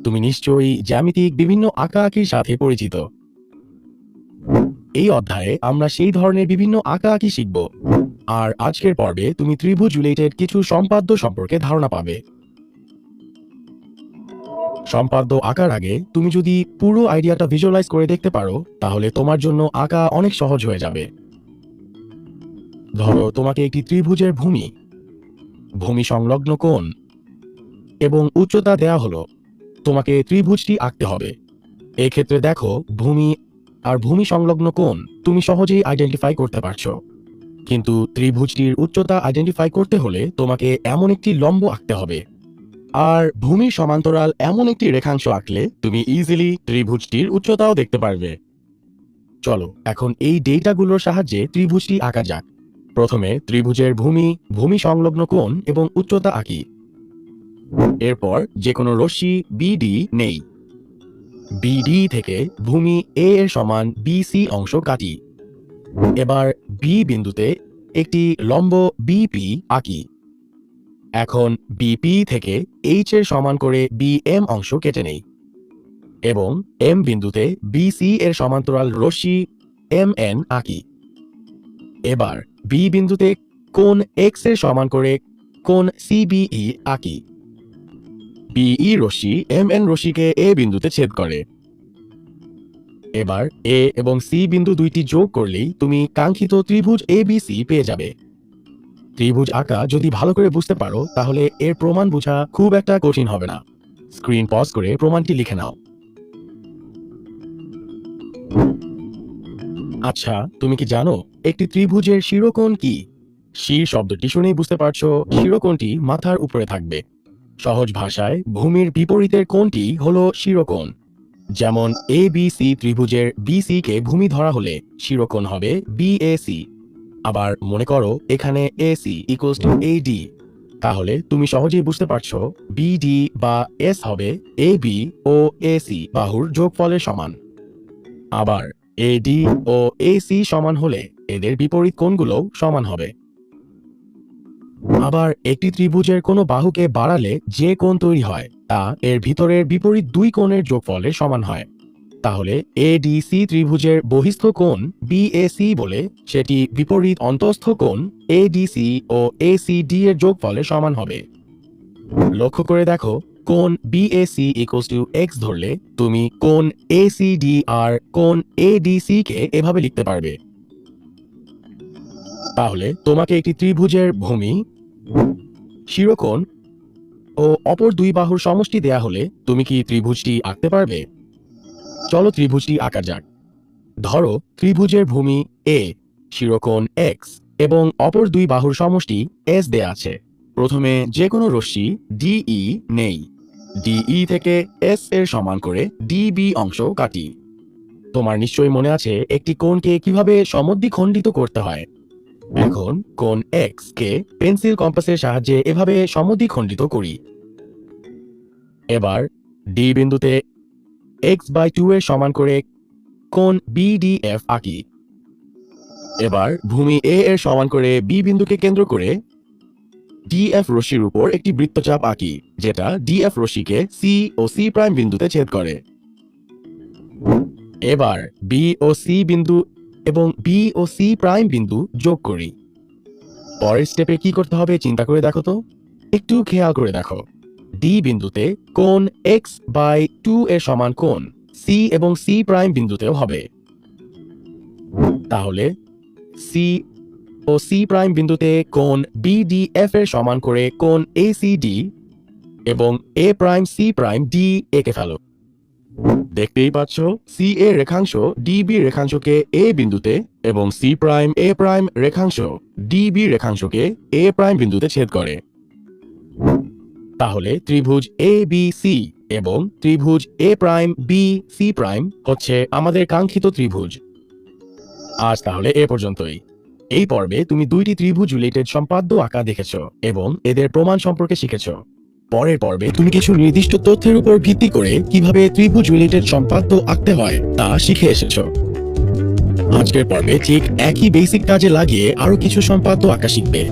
তুমি নিশ্চয়ই জ্যামিতিক বিভিন্ন আঁকাআঁকির সাথে পরিচিত। এই অধ্যায়ে আমরা সেই ধরনের বিভিন্ন আঁকাআঁকি শিখব। আর আজকের পর্বে তুমি ত্রিভুজ রিলেটেড কিছু সম্পাদ্য সম্পর্কে ধারণা পাবে। সম্পাদ্য আঁকার আগে তুমি যদি পুরো আইডিয়াটা ভিজুয়ালাইজ করে দেখতে পারো, তাহলে তোমার জন্য আঁকা অনেক সহজ হয়ে যাবে। ধরো তোমাকে একটি ত্রিভুজের ভূমি সংলগ্ন কোণ এবং উচ্চতা দেয়া হলো। তোমাকে ত্রিভুজটি আঁকতে হবে। এই ক্ষেত্রে দেখো, ভূমি আর ভূমি সংলগ্ন কোণ তুমি সহজেই আইডেন্টিফাই করতে পারছো, কিন্তু ত্রিভুজটির উচ্চতা আইডেন্টিফাই করতে হলে তোমাকে এমন একটি লম্ব আঁকতে হবে। আর ভূমির সমান্তরাল এমন একটি রেখাংশ আঁকলে তুমি ইজিলি ত্রিভুজটির উচ্চতাও দেখতে পারবে। চলো এখন এই ডেটাগুলোর সাহায্যে ত্রিভুজটি আঁকা যাক। প্রথমে ত্রিভুজের ভূমি সংলগ্ন কোণ এবং উচ্চতা আঁকি। এরপর যে কোনো রশ্মি বিডি নেই। বিডি থেকে ভূমি এ এর সমান বিসি অংশ কাটি। এবার বি বিন্দুতে একটি লম্ব বিপি আঁকি। এখন বিপি থেকে এইচ এর সমান করে বিএম অংশ কেটে নেই এবং এম বিন্দুতে বিসি এর সমান্তরাল রশ্মি এমএন আঁকি। এবার বি বিন্দুতে কোণ এক্স এর সমান করে কোণ সিবিই আঁকি। বিই রশ্মি এমএন রশ্মিকে এ বিন্দুতে ছেদ করে। এবার এ এবং সি বিন্দু দুইটি যোগ করলেই তুমি কাঙ্ক্ষিত ত্রিভুজ এবিসি পেয়ে যাবে। ত্রিভুজ আঁকা যদি ভালো করে বুঝতে পারো, তাহলে এর প্রমাণ বোঝা খুব একটা কঠিন হবে না। স্ক্রিন পজ করে প্রমাণটি লিখে নাও। আচ্ছা, তুমি কি জানো একটি ত্রিভুজের শিরোকোণ কি? শির শব্দটি শুনেই বুঝতে পারছো শিরোকোণটি মাথার উপরে থাকবে। সহজ ভাষায় ভূমির বিপরীতের কোণটি হলো শিরোকোণ। যেমন এ বি সি ত্রিভুজের বিসি কে ভূমি ধরা হলে শিরোকোণ হবে বিএসি। আবার মনে করো এখানে এসি ইকুয়ালস টু এডি, তাহলে তুমি সহজেই বুঝতে পারছো বিডি বা এস হবে এবি ও এসি বাহুর যোগফলের সমান। আবার এডি ও এসি সমান হলে এদের বিপরীত কোণগুলো সমান হবে। আবার একটি ত্রিভুজের কোনো বাহুকে বাড়ালে যে কোণ তৈরি হয় তা এর ভিতরের বিপরীত দুই কোণের যোগফলের সমান হয়। তাহলে এডিসি ত্রিভুজের বহিস্থ কোণ বিএসি বলে সেটি বিপরীত অন্তঃস্থ কোণ এডিসি ও এসিডি এর যোগফলের সমান হবে। লক্ষ্য করে দেখো, কোণ বিএসি ইকুয়ালস টু এক্স ধরলে তুমি কোণ এসিডি আর কোণ এডিসি কে এভাবে লিখতে পারবে। তাহলে তোমাকে একটি ত্রিভুজের ভূমি, শিরোকোণ ও অপর দুই বাহুর সমষ্টি দেয়া হলে তুমি কি ত্রিভুজটি আঁকতে পারবে? চলো ত্রিভুজটি আঁকা যাক। ধরো ত্রিভুজের ভূমি এ, শিরোকোণ এক্স এবং অপর দুই বাহুর সমষ্টি এস দেয়া আছে। প্রথমে যে কোনো রশ্মি ডিই নেই। ডিই থেকে এস এর সমান করে ডিবি অংশ কাটি। তোমার নিশ্চয়ই মনে আছে একটি কোণকে কিভাবে সমদ্বিখণ্ডিত করতে হয়। এখন কোণ এক্স কে পেন্সিল কম্পাসের সাহায্যে এভাবে সমদ্বিখণ্ডিত করি। এবার ডি বিন্দুতে x/2 এর সমান করে কোণ বিডিএফ আঁকি। এবার ভূমি এ এর সমান করে বি বিন্দুকে কেন্দ্র করে ডিএফ রশ্মির উপর একটি বৃত্তচাপ আঁকি, যেটা ডিএফ রশ্মিকে সি ও সি প্রাইম বিন্দুতে ছেদ করে। এবার বি ও সি বিন্দু এবং বি ও সি প্রাইম বিন্দু যোগ করি। পরের স্টেপে কি করতে হবে চিন্তা করে দেখো তো। একটু খেয়াল করে দেখো, ডি বিন্দুতে কোণ x/2 এর সমান কোণ সি এবং সি প্রাইম বিন্দুতেও হবে। তাহলে সি ও সি প্রাইম বিন্দুতে কোণ বিডিএফ এর সমান করে কোণ এসিডি এবং এ প্রাইম সি প্রাইম ডি এঁকে ফেলো। দেখতেই পাচ্ছ সি এ রেখাংশ ডিবি রেখাংশকে এ বিন্দুতে এবং সি প্রাইম এ প্রাইম রেখাংশ ডিবি রেখাংশকে এ প্রাইম বিন্দুতে ছেদ করে। তাহলে ত্রিভুজ এ বি সি এবং ত্রিভুজ এ প্রাইম বি সি প্রাইম হচ্ছে আমাদের কাঙ্ক্ষিত ত্রিভুজ। আজ তাহলে এ পর্যন্তই। এই পর্বে তুমি দুইটি ত্রিভুজ রিলেটেড সম্পাদ্য আঁকা দেখেছো এবং এদের প্রমাণ সম্পর্কে শিখেছো। পরের পর্বে তুমি কিছু নির্দিষ্ট তথ্যের উপর ভিত্তি করে কিভাবে ত্রিভুজ রিলেটেড সম্পাদ্য আঁকতে হয় তা শিখে এসেছো। আজকের পর্বে ঠিক একই বেসিক কাজে লাগিয়ে আরো কিছু সম্পাদ্য আঁকা শিখবে।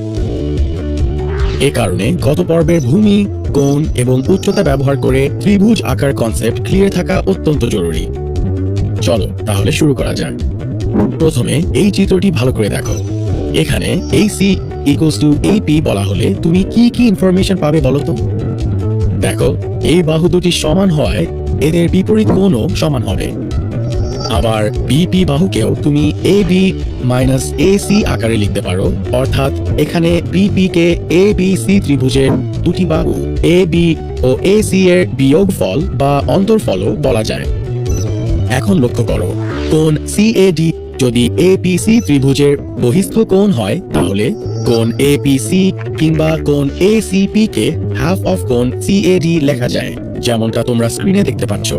এ কারণে গত পর্বের ভূমি, কোণ এবং উচ্চতা ব্যবহার করে ত্রিভুজ আকার কনসেপ্ট ক্লিয়ার থাকা অত্যন্ত জরুরি। চলো তাহলে শুরু করা যাক। প্রথমে এই চিত্রটি ভালো করে দেখো। এখানে AC = AP বলা হলে তুমি কি কি ইনফরমেশন পাবে বলো তো? দেখো, এই বাহু দুটি সমান হয়, এদের বিপরীত কোণও সমান হবে। আবার BP বাহুকেও তুমি AB - AC আকারে লিখতে পারো, অর্থাৎ এখানে BP কে ABC ত্রিভুজের দুটি বাহু AB ও AC এর বিয়োগফল বা অন্তরফলও বলা যায়। এখন লক্ষ্য করো, কোণ CAD যদি APC ত্রিভুজের বহিস্থ কোণ হয়, তাহলে কোণ APC কিংবা কোণ ACP কে হাফ অফ কোণ CAD লেখা যায়, যেমনটা তোমরা স্ক্রিনে দেখতে পাচ্ছ।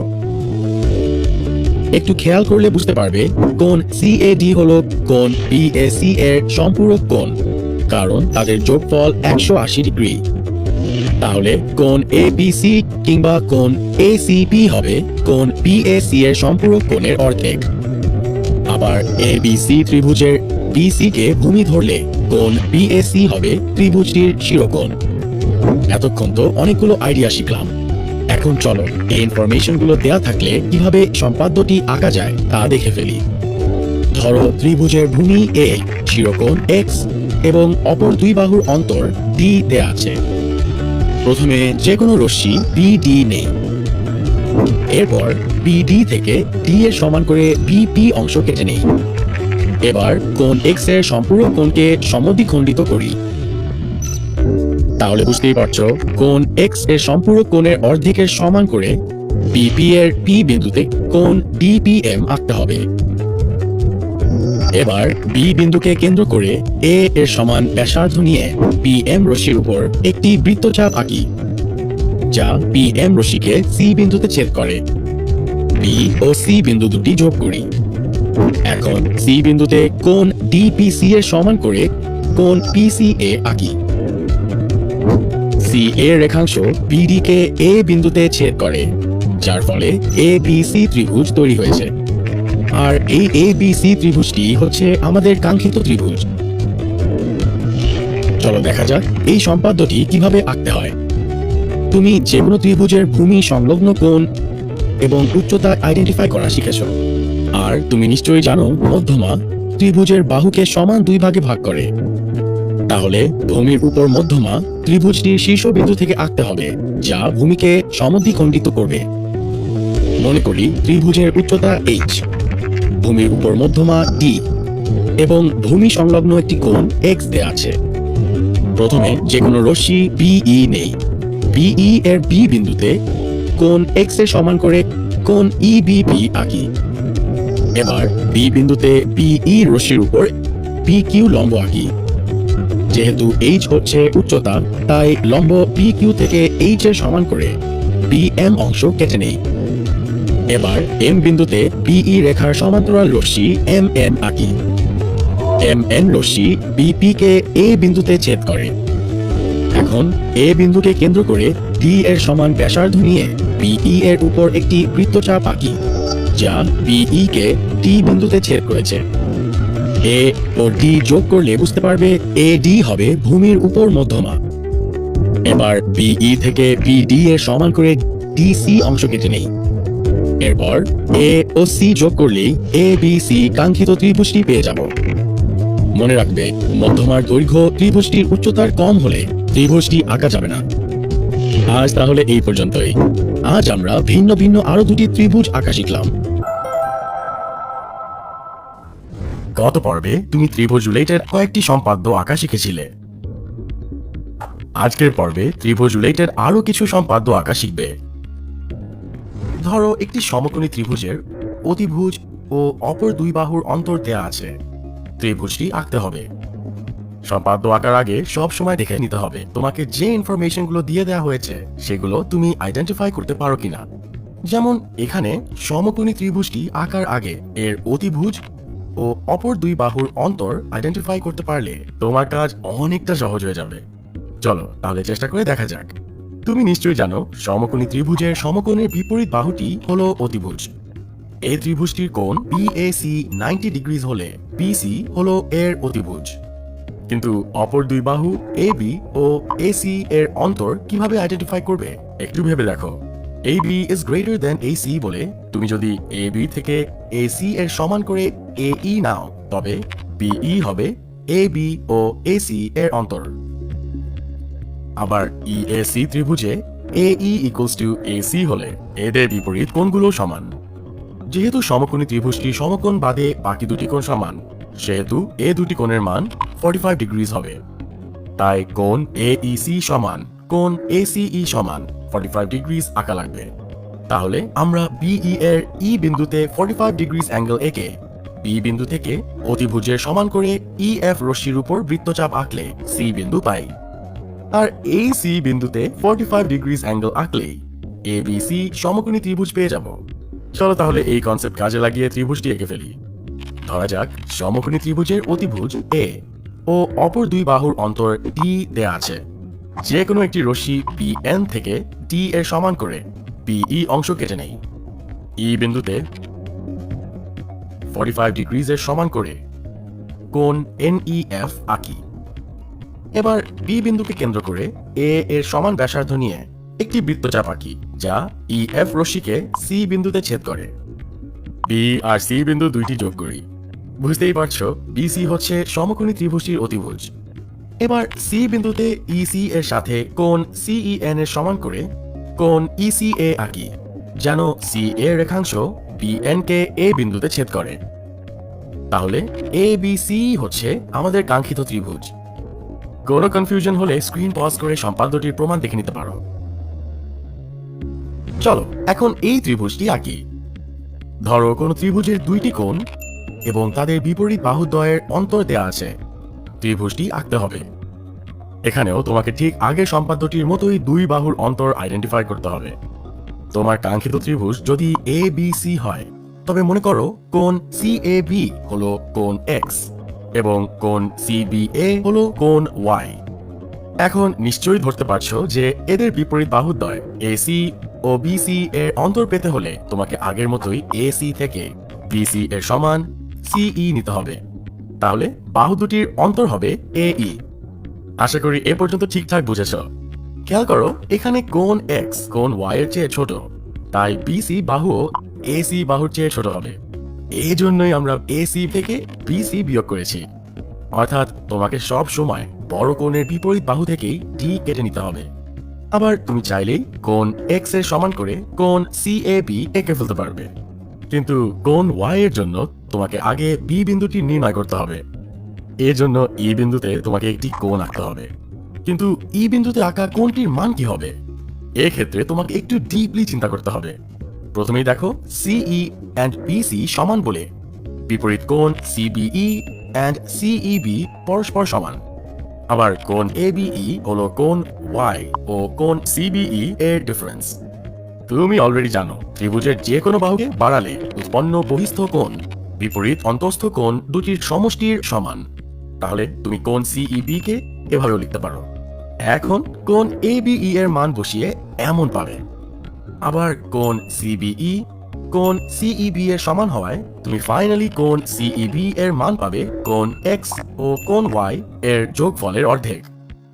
একটু খেয়াল করলে বুঝতে পারবে কোণ CAD হলো কোণ BAC এর সম্পূরক কোণ, কারণ তাদের যোগফল 180 ডিগ্রি। তাহলে কোণ APC কিংবা কোণ ACP হবে কোণ BAC এর সম্পূরক কোণের অর্ধেক। আবার ABC ত্রিভুজের BC কে ভূমি ধরলে কোণ BAC হবে ত্রিভুজটির শিরোকোণ। এতক্ষণ তো অনেকগুলো আইডিয়া শিখলাম। এখন চলো এই ইনফরমেশনগুলো দেয়া থাকলে কিভাবে সম্পাদ্যটি আঁকা যায় তা দেখে ফেলি। ধরো ত্রিভুজের ভূমি A, শিরোকোণ X এবং অপর দুই বাহুর অন্তর D দেয়া আছে। প্রথমে যে কোনো রশ্মি BD নেই। এরপর BD থেকে D এর সমান করে BP অংশ কেটে নেই। এবার কোণ X এর সম্পূরক কোণকে সমদ্বিখণ্ডিত করি। তাহলে বুঝতেই পারছো, কোণ X এর সম্পূরক কোণের অর্ধেকের সমান করে BP এর P বিন্দুতে কোণ DPM আঁকতে হবে। এবার B বিন্দুকে কেন্দ্র করে A এর সমান ব্যাসার্ধ নিয়ে PM রশ্মির উপর একটি বৃত্তচাপ আঁকি, যা PM রশ্মিকে C বিন্দুতে ছেদ করে। B ও C বিন্দু দুটি যোগ করি। এখন C বিন্দুতে কোণ DPC এর সমান করে কোণ PCA আঁকি। CA রেখাংশ BD কে A বিন্দুতে ছেদ করে, যার ফলে ABC ত্রিভুজ তৈরি হয়েছে। আর এই ABC ত্রিভুজটি হচ্ছে আমাদের কাঙ্ক্ষিত ত্রিভুজ। চলো দেখা যাক এই সম্পাদ্যটি কিভাবে আঁকতে হয়। তুমি যে কোনো ত্রিভুজের ভূমি সংলগ্ন কোণ এবং উচ্চতা আইডেন্টিফাই করা শিখেছ। আর তুমি নিশ্চয়ই জানো মধ্যমা ত্রিভুজের বাহুকে সমান দুই ভাগে ভাগ করে। তাহলে ভূমির উপর মধ্যমা ত্রিভুজটির শীর্ষবিন্দু থেকে আঁকতে হবে, যা ভূমিকে সমদ্বিখণ্ডিত করবে। মনে করি ত্রিভুজের উচ্চতা H, ভূমির উপর মধ্যমা D এবং ভূমি সংলগ্ন একটি কোণ X দেয়া আছে। প্রথমে যে কোনো রশ্মি BE নেই। BE এর B বিন্দুতে কোণ X এর সমান করে কোণ EBP আঁকি। এবার B বিন্দুতে BE রশ্মির উপর PQ লম্ব আঁকি। যেহেতু H হচ্ছে উচ্চতা, তাই লম্ব PQ থেকে H এর সমান করে PM অংশ কেটে নেই। এবার M বিন্দুতে BE রেখার সমান্তরাল রশ্মি MN আঁকি। MN Rashmi BP K A বিন্দুতে ছেদ করে। এখন A বিন্দুকে কেন্দ্র করে D এর সমান ব্যাসার্ধ নিয়ে BE এর উপর একটি বৃত্তচাপ আঁকি, যা BE কে D বিন্দুতে ছেদ করেছে। A ও D যোগ করলে বুঝতে পারবে AD হবে ভূমির উপর মধ্যমা। এবার BE থেকে BD এর সমান করে DC অংশ কেটে নেই। এরপর A ও C যোগ করলেই ABC কাঙ্ক্ষিত ত্রিভুজটি পেয়ে যাব। মনে রাখবে, মধ্যমার দৈর্ঘ্য ত্রিভুজটির উচ্চতার কম হলে ত্রিভুজটি আঁকা যাবে না। আজ তাহলে এই পর্যন্তই। আজ আমরা ভিন্ন ভিন্ন আরো দুটি ত্রিভুজ আঁকা শিখলাম। গত পর্বে তুমি ত্রিভুজ রিলেটেড কয়েকটি সম্পাদ্য আঁকা শিখেছিলে। আজকের পর্বে ত্রিভুজ রিলেটেড আরো কিছু সম্পাদ্য আঁকা শিখবে। ধরো একটি সমকোণী ত্রিভুজের অতিভুজ ও অপর দুই বাহুর অন্তর দেয়া আছে। ত্রিভুজটি আঁকতে হবে। সম্পাদ্য আঁকার আগে সব সময় দেখে নিতে হবে তোমাকে যে ইনফরমেশনগুলো দিয়ে দেওয়া হয়েছে সেগুলো তুমি আইডেন্টিফাই করতে পারো কিনা। যেমন এখানে সমকোণী ত্রিভুজটি আঁকার আগে এর অতিভুজ ও অপর দুই বাহুর অন্তর আইডেন্টিফাই করতে পারলে তোমার কাজ অনেকটা সহজ হয়ে যাবে। চলো তাহলে চেষ্টা করে দেখা যাক। তুমি নিশ্চয়ই জানো সমকোণী ত্রিভুজের সমকোণের বিপরীত বাহুটি হলো অতিভুজ। এই ত্রিভুজটির কোণ BAC 90 ডিগ্রি হলে BC হলো এর অতিভুজ। কিন্তু অপর দুই বাহু এ বি ও এসি এর অন্তর কিভাবে আইডেন্টিফাই করবে একটু ভেবে দেখো। AB is greater than AC বলে তুমি যদি AB থেকে AC এর সমান করে AE নাও, তবে BE হবে AB ও AC এর অন্তর। আবার EAC ত্রিভুজে AE equals to AC হলে এদের বিপরীত কোণগুলো সমান। যেহেতু সমকোণী ত্রিভুজটি সমকোণ বাদে বাকি দুটি কোণ সমান, সেহেতু এ দুটি কোণের মান 45 ডিগ্রিজ হবে। তাই কোণ AEC সমান কোণ ACE সমান 45 ডিগ্রিজ আঁকা লাগবে। তাহলে আমরা BE এর E বিন্দুতে 45 ডিগ্রিজ অ্যাঙ্গেল এঁকে B বিন্দু থেকে অতিভুজের সমান করে EF রশ্মির উপর বৃত্তচাপ আঁকলে C বিন্দু পাই। আর এই C বিন্দুতে 45 ডিগ্রিজ অ্যাঙ্গেল আঁকলেই ABC সমকোণী ত্রিভুজ পেয়ে যাব। চলো তাহলে এই কনসেপ্ট কাজে লাগিয়ে ত্রিভুজটি এঁকে ফেলি। ধরা যাক সমকোণী ত্রিভুজের অতিভুজ A ও অপর দুই বাহুর অন্তর D দেয়া আছে। যে কোনো একটি রশ্মি BN থেকে D এর সমান করে BE অংশ কেটে নেই। E বিন্দুতে 45 ডিগ্রিজের সমান করে কোণ NEF আঁকি। এবার B বিন্দুকে কেন্দ্র করে A এর সমান ব্যাসার্ধ নিয়ে একটি বৃত্তচাপ আঁকি, যা EF রশ্মিকে C বিন্দুতে ছেদ করে। B আর C বিন্দু দুইটি যোগ করি। বুঝতেই পারছো BC হচ্ছে সমকোণী ত্রিভুজটির অতিভুজ। এবার C বিন্দুতে EC এর সাথে কোণ CEN এর সমান করে কোণ ECA আঁকি, যেন CA রেখাংশ BN কে A বিন্দুতে ছেদ করে। তাহলে ABC হচ্ছে আমাদের কাঙ্ক্ষিত ত্রিভুজ। কোনো কনফিউশন হলে স্ক্রিন পজ করে সম্পাদ্যটির প্রমাণ দেখে নিতে পারো। চলো এখন এই ত্রিভুজটি আঁকি। ধরো কোনো ত্রিভুজের দুইটি কোণ এবং তাদের বিপরীত বাহুদ্বয়ের অন্তর দেয়া আছে। ত্রিভুজটি আঁকতে হবে। এখানেও তোমাকে ঠিক আগের সম্পাদ্যটির মতোই দুই বাহুর অন্তর আইডেন্টিফাই করতে হবে। তোমার কাঙ্ক্ষিত ত্রিভুজ যদি ABC হয়, তবে মনে করো কোণ CAB হলো কোণ X এবং কোণ CBA হলো কোণ Y। এখন নিশ্চয়ই ধরতে পারছো যে এদের বিপরীত বাহুদ্বয় AC ও BC এর অন্তর পেতে হলে তোমাকে আগের মতোই AC থেকে BC এর সমান CE নিতে হবে। তাহলে বাহু দুটির অন্তর হবে AE। আশা করি এ পর্যন্ত ঠিকঠাক বুঝেছ। খেয়াল করো এখানে কোণ X কোণ Y এর চেয়ে ছোট, তাই BC বাহুও AC বাহুর চেয়ে ছোট হবে। এই জন্যই আমরা AC থেকে BC বিয়োগ করেছি। অর্থাৎ তোমাকে সব সময় বড় কোণের বিপরীত বাহু থেকেই D কেটে নিতে হবে। আবার তুমি চাইলেই কোণ X এর সমান করে কোণ CAB এঁকে ফেলতে পারবে। কিন্তু কোণ Y এর জন্য তোমাকে আগে B বিন্দুটি নির্ণয় করতে হবে। এর জন্য E বিন্দুতে তোমাকে একটি কোণ আঁকতে হবে। কিন্তু E বিন্দুতে আঁকা কোণটির মান কি হবে? এক্ষেত্রে তোমাকে একটু ডিপলি চিন্তা করতে হবে। প্রথমেই দেখো CE and BC সমান বলে বিপরীত কোণ CBE and CEB পরস্পর সমান। আবার কোণ ABE হলো কোণ Y ও কোণ CBE এর ডিফারেন্স। তুমি অলরেডি জানো ত্রিভুজের যে কোনো বাহুকে বাড়ালে উৎপন্ন বহিস্থ কোণ বিপরীত অন্তঃস্থ কোণ দুটির সমষ্টির সমান। তাহলে তুমি কোণ CEB কে এভাবেও লিখতে পারো। এখন কোণ ABE এর মান বসিয়ে এমন পাবে। আবার কোণ CBE কোণ CEB এর সমান হওয়ায় তুমি ফাইনালি কোণ CEB এর মান পাবে কোণ X ও কোণ Y এর যোগফলের অর্ধেক।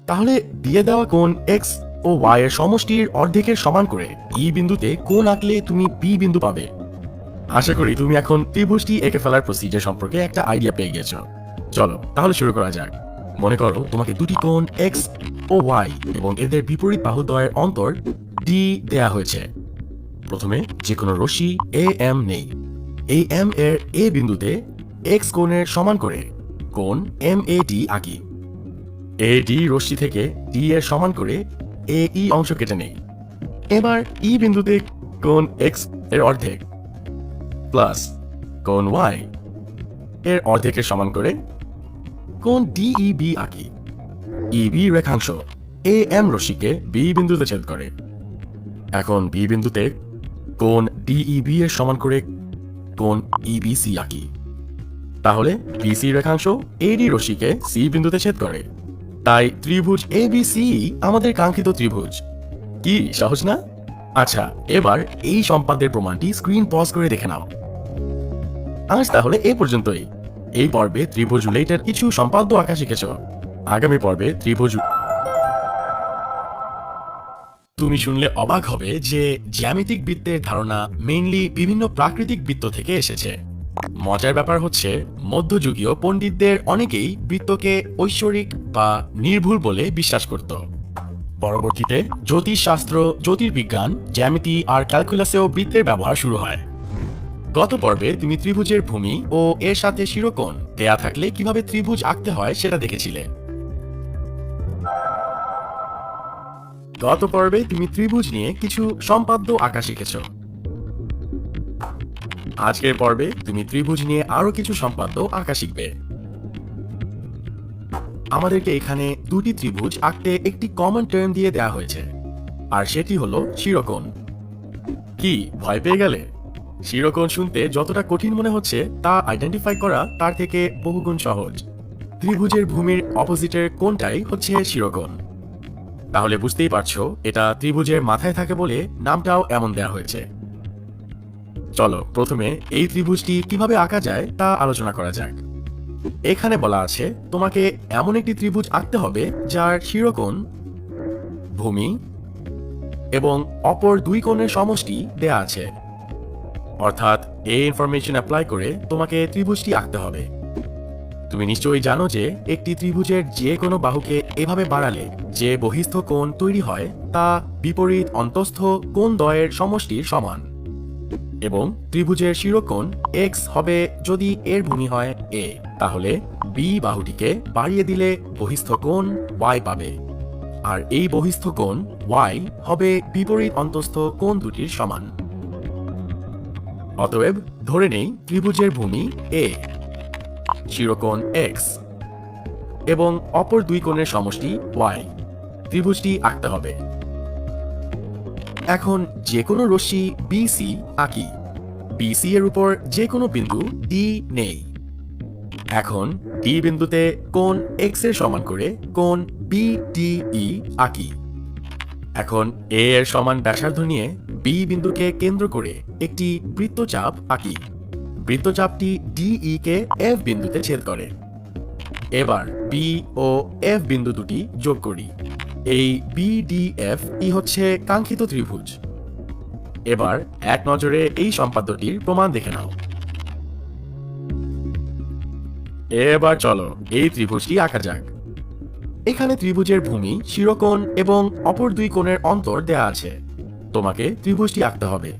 তাহলে দিয়ে দেওয়া কোণ X ও Y এর সমষ্টির অর্ধেকের সমান করে E বিন্দুতে কোণ আঁকলে তুমি B বিন্দু পাবে। আশা করি তুমি এখন ত্রিভুজটি এঁকে ফেলার প্রসিজার সম্পর্কে একটা আইডিয়া পেয়ে গেছো। চলো তাহলে শুরু করা যাক। মনে করো তোমাকে দুটি কোণ X ও Y এবং এদের বিপরীত বাহুদ্বয়ের অন্তর D দেয়া হয়েছে। প্রথমে যে কোনো রশ্মি AM নেই। এই M এর A বিন্দুতে X কোণের সমান করে কোণ MAD আঁকি। AD রশ্মি থেকে D এর সমান করে AE অংশ কেটে নেই। এবার E বিন্দুতে কোণ X এর অর্ধেক প্লাস কোণ Y এর অর্ধেকের সমান করে কোণ DEB আঁকি। EB রেখাংশ AM রশ্মিকে B বিন্দুতে ছেদ করে। এখন B বিন্দুতে কোণ DEB এর সমান করে কোণ EBC আঁকি। তাহলে BC রেখাংশ AD রশ্মিকে C বিন্দুতে ছেদ করে। তাই ত্রিভুজ ABC আমাদের কাঙ্ক্ষিত ত্রিভুজ। কি সহজ না? আচ্ছা, এবার এই সম্পাদ্যের প্রমাণটি স্ক্রিন পজ করে দেখে নাও। আজ তাহলে এই পর্যন্তই। এই পর্বে ত্রিভুজ রিলেটেড কিছু সম্পাদ্য আঁকা শিখেছ। আগামী পর্বে ত্রিভুজ। তুমি শুনলে অবাক হবে যে জ্যামিতিক বৃত্তের ধারণা মেইনলি বিভিন্ন প্রাকৃতিক বৃত্ত থেকে এসেছে। মজার ব্যাপার হচ্ছে মধ্যযুগীয় পণ্ডিতদের অনেকেই বৃত্তকে ঐশ্বরিক বা নির্ভুল বলে বিশ্বাস করত। পরবর্তীতে জ্যোতিষশাস্ত্র, জ্যোতির্বিজ্ঞান, জ্যামিতি আর ক্যালকুলাসেও বৃত্তের ব্যবহার শুরু হয়। গত পর্বে তুমি ত্রিভুজের ভূমি ও এর সাথে শিরোকোণ দেয়া থাকলে কিভাবে ত্রিভুজ আঁকতে হয় সেটা দেখেছিলে। গত পর্বে তুমি ত্রিভুজ নিয়ে কিছু সম্পাদ্য আঁকা শিখেছ। আজকের পর্বে তুমি ত্রিভুজ নিয়ে আরো কিছু সম্পাদ্য আঁকা শিখবে। আমাদেরকে এখানে দুটি ত্রিভুজ আঁকতে একটি কমন টার্ম দিয়ে দেওয়া হয়েছে, আর সেটি হলো শিরোকোণ। কি ভয় পেয়ে গেলে? শিরোকোণ শুনতে যতটা কঠিন মনে হচ্ছে তা আইডেন্টিফাই করা তার থেকে বহুগুণ সহজ। ত্রিভুজের ভূমির অপোজিটের কোণটাই হচ্ছে শিরোকোণ। তাহলে বুঝতেই পারছো এটা ত্রিভুজের মাথায় থাকে বলে নামটাও এমন দেওয়া হয়েছে। চলো প্রথমে এই ত্রিভুজটি কিভাবে আঁকা যায় তা আলোচনা করা যাক। এখানে বলা আছে তোমাকে এমন একটি ত্রিভুজ আঁকতে হবে যার শিরোকোণ, ভূমি এবং অপর দুই কোণের সমষ্টি দেয়া আছে। অর্থাৎ এই ইনফরমেশন অ্যাপ্লাই করে তোমাকে ত্রিভুজটি আঁকতে হবে। তুমি নিশ্চয়ই জানো যে একটি ত্রিভুজের যে কোনো বাহুকে এভাবে বাড়ালে যে বহিস্থ কোণ তৈরি হয় তা বিপরীত অন্তস্থ কোণ দ্বয়ের সমষ্টির সমান, এবং ত্রিভুজের শিরোকোণ x হবে যদি এর ভূমি হয় a, তাহলে b বাহুটিকে বাড়িয়ে দিলে বহিস্থ কোণ y পাবে, আর এই বহিস্থ কোণ y হবে বিপরীত অন্তস্থ কোণ দুটির সমান। অতএব ধরে নেই ত্রিভুজের ভূমি a, শিরোকোণ x এবং অপর দুই কোণের সমষ্টি y। ত্রিভুজটি আঁকতে হবে। এখন যে কোনো রশ্মি BC আঁকি। BC এর উপর যে কোনো বিন্দু D নেই। এখন D বিন্দুতে কোণ x এর সমান করে কোণ BDE আঁকি। এখন A এর সমান ব্যাসার্ধ নিয়ে B বিন্দুকে কেন্দ্র করে একটি বৃত্তচাপ আঁকি। বৃত্তচাপটি DE কে F বিন্দুতে ছেদ করে। এবার B ও F বিন্দু দুটি যোগ করি। এই BDF হচ্ছে কাঙ্ক্ষিত ত্রিভুজ। এবার এক নজরে এই সম্পাদ্যটির প্রমাণ দেখে নাও। এবার চলো এই ত্রিভুজটি আঁকা যাক। এখানে ত্রিভুজের ভূমি, শিরোকোণ এবং অপর দুই কোণের অন্তর দেয়া আছে। তোমাকে ত্রিভুজটি আঁকতে হবে।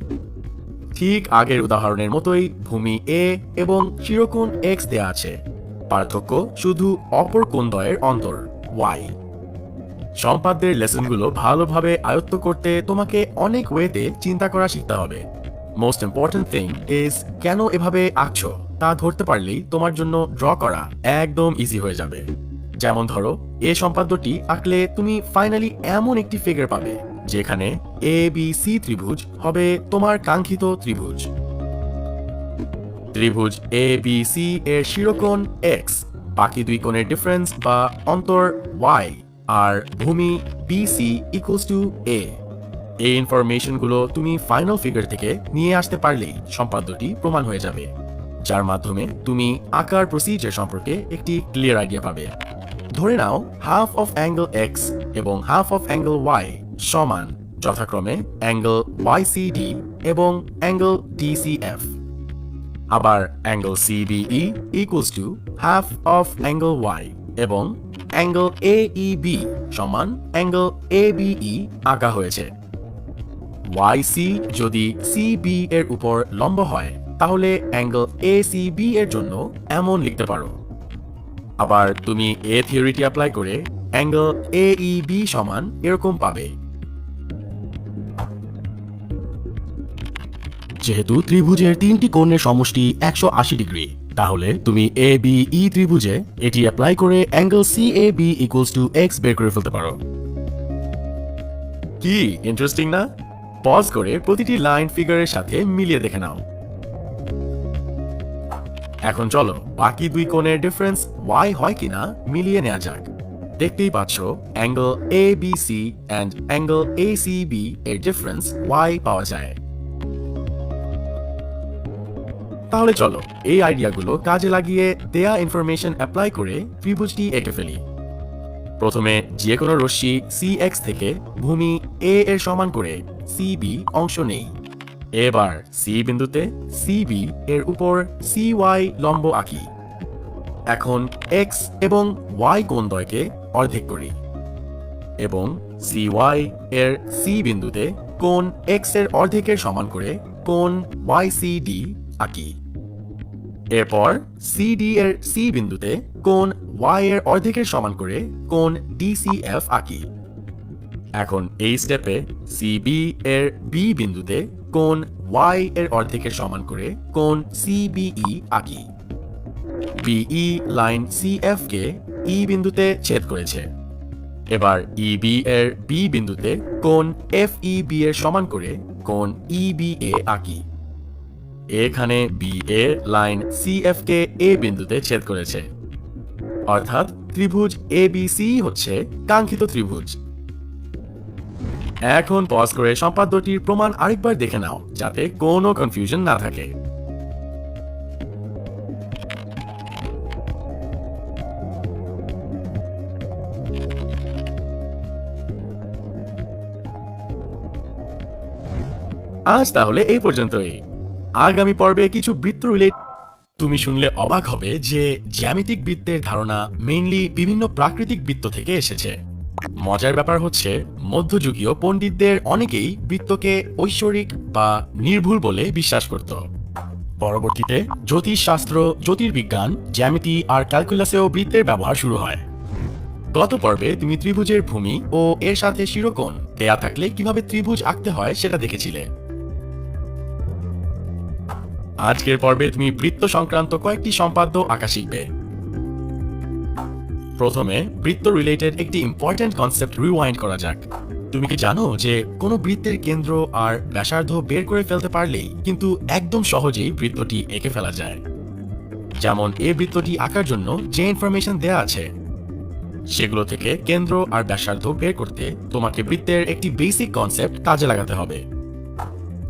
ঠিক আগের উদাহরণের মতোই ভূমি A এবং শিরোকোণ x দেয়া আছে। পার্থক্য শুধু অপর কোণদ্বয়ের অন্তর y। সম্পাদ্যের লেসনগুলো ভালোভাবে আয়ত্ত করতে তোমাকে অনেক ওয়েতে চিন্তা করা শিখতে হবে। মোস্ট ইম্পর্টেন্ট থিং ইজ কেন এভাবে আঁকছো তা ধরতে পারলেই তোমার জন্য ড্র করা একদম ইজি হয়ে যাবে। যেমন ধরো এই সম্পাদ্যটি আঁকলে তুমি ফাইনালি এমন একটি ফিগার পাবে যেখানে ABC ত্রিভুজ হবে তোমার কাঙ্ক্ষিত ত্রিভুজ। ত্রিভুজ ABC এর শিরোকোণ x, বাকি দুই কোণের ডিফারেন্স বা অন্তর y, আর ভূমি BC ইকুয়ালস টু A। এই ইনফরমেশনগুলো তুমি ফাইনাল ফিগার থেকে নিয়ে আসতে পারলেই সম্পাদ্যটি প্রমাণ হয়ে যাবে, যার মাধ্যমে তুমি আঁকার প্রসিজার সম্পর্কে একটি ক্লিয়ার আইডিয়া পাবে। ধরে নাও হাফ অফ অ্যাঙ্গেল x এবং হাফ অফ অ্যাঙ্গেল y সমান যথাক্রমে অ্যাঙ্গেল YCD এবং অ্যাঙ্গেল DCF। আবার angle CBE equals to half of angle y এবং অ্যাঙ্গেল AEB সমান অ্যাঙ্গেল ABE আঁকা হয়েছে। YC যদি CB এর উপর লম্ব হয় তাহলে অ্যাঙ্গেল ACB এর জন্য এমন লিখতে পারো। আবার তুমি এই থিওরিটি অ্যাপ্লাই করে অ্যাঙ্গেল AEB সমান এরকম পাবে। যেহেতু ত্রিভুজের তিনটি কোণের সমষ্টি 180 ডিগ্রি, তাহলে তুমি ABE ত্রিভুজে এটি অ্যাপ্লাই করে angle CAB equals to x বের করে ফেলতে পারো। কি ইন্টারেস্টিং না? পজ করে প্রতিটি লাইন ফিগারের সাথে মিলিয়ে দেখে নাও। এখন চলো বাকি দুই কোণের ডিফারেন্স y হয় কিনা মিলিয়ে নেওয়া যাক। দেখতেই পাচ্ছ angle ABC and angle ACB এর ডিফারেন্স y পাওয়া যায়। তাহলে চলো এই আইডিয়াগুলো কাজে লাগিয়ে দেয়া ইনফরমেশন অ্যাপ্লাই করে ত্রিভুজটি এঁকে ফেলি। প্রথমে যে কোনো রশ্মি CX থেকে ভূমি A এর সমান করে CB অংশ নেই। এবার C বিন্দুতে CB এর উপর CY লম্ব আঁকি। এখন X এবং Y কোণদ্বয়কে অর্ধেক করি এবং CY এর C বিন্দুতে কোণ X এর অর্ধেকের সমান করে কোণ YCD আঁকি। এরপর CD এর C বিন্দুতে কোণ Y এর অর্ধেকের সমান করে কোণ DCF আঁকি। এখন এই স্টেপে CB এর B বিন্দুতে কোণ Y এর অর্ধেকের সমান করে কোণ CBE আঁকি। BE line CF K E বিন্দুতে ছেদ করেছে। এবার EB এর B বিন্দুতে কোণ FEB এর সমান করে কোণ EBA আঁকি। এখানে BA line CF K A বিন্দুতে ছেদ করেছে, অর্থাৎ ত্রিভুজ ABC হচ্ছে কাঙ্ক্ষিত ত্রিভুজ। এখন পজ করে সম্পাদ্যটির প্রমাণ আরেকবার দেখে নাও, যাতে কোনো কনফিউশন না থাকে। আজ তাহলে এই পর্যন্তই। আগামী পর্বে কিছু বৃত্ত রিলেট তুমি শুনলে অবাক হবে যে জ্যামিতিক বৃত্তের ধারণা মেইনলি বিভিন্ন প্রাকৃতিক বৃত্ত থেকে এসেছে। মজার ব্যাপার হচ্ছে মধ্যযুগীয় পণ্ডিতদের অনেকেই বৃত্তকে ঐশ্বরিক বা নির্ভুল বলে বিশ্বাস করত। পরবর্তীতে জ্যোতিষশাস্ত্র, জ্যোতির্বিজ্ঞান, জ্যামিতি আর ক্যালকুলাসেও বৃত্তের ব্যবহার শুরু হয়। গত পর্বে তুমি ত্রিভুজের ভূমি ও এর সাথে শিরোকোণ দেয়া থাকলে কিভাবে ত্রিভুজ আঁকতে হয় সেটা দেখেছিলে। আজকের পর্বে তুমি বৃত্ত সংক্রান্ত কয়েকটি সম্পাদ্য আঁকা শিখবে। প্রথমে বৃত্ত রিলেটেড একটি ইম্পর্টেন্ট কনসেপ্ট রিওয়াইন্ড করা যাক। তুমি কি জানো যে কোনো বৃত্তের কেন্দ্র আর ব্যাসার্ধ বের করে ফেলতে পারলেই কিন্তু একদম সহজেই বৃত্তটি এঁকে ফেলা যায়। যেমন এই বৃত্তটি আঁকার জন্য যে ইনফরমেশন দেয়া আছে সেগুলো থেকে কেন্দ্র আর ব্যাসার্ধ বের করতে তোমাকে বৃত্তের একটি বেসিক কনসেপ্ট কাজে লাগাতে হবে।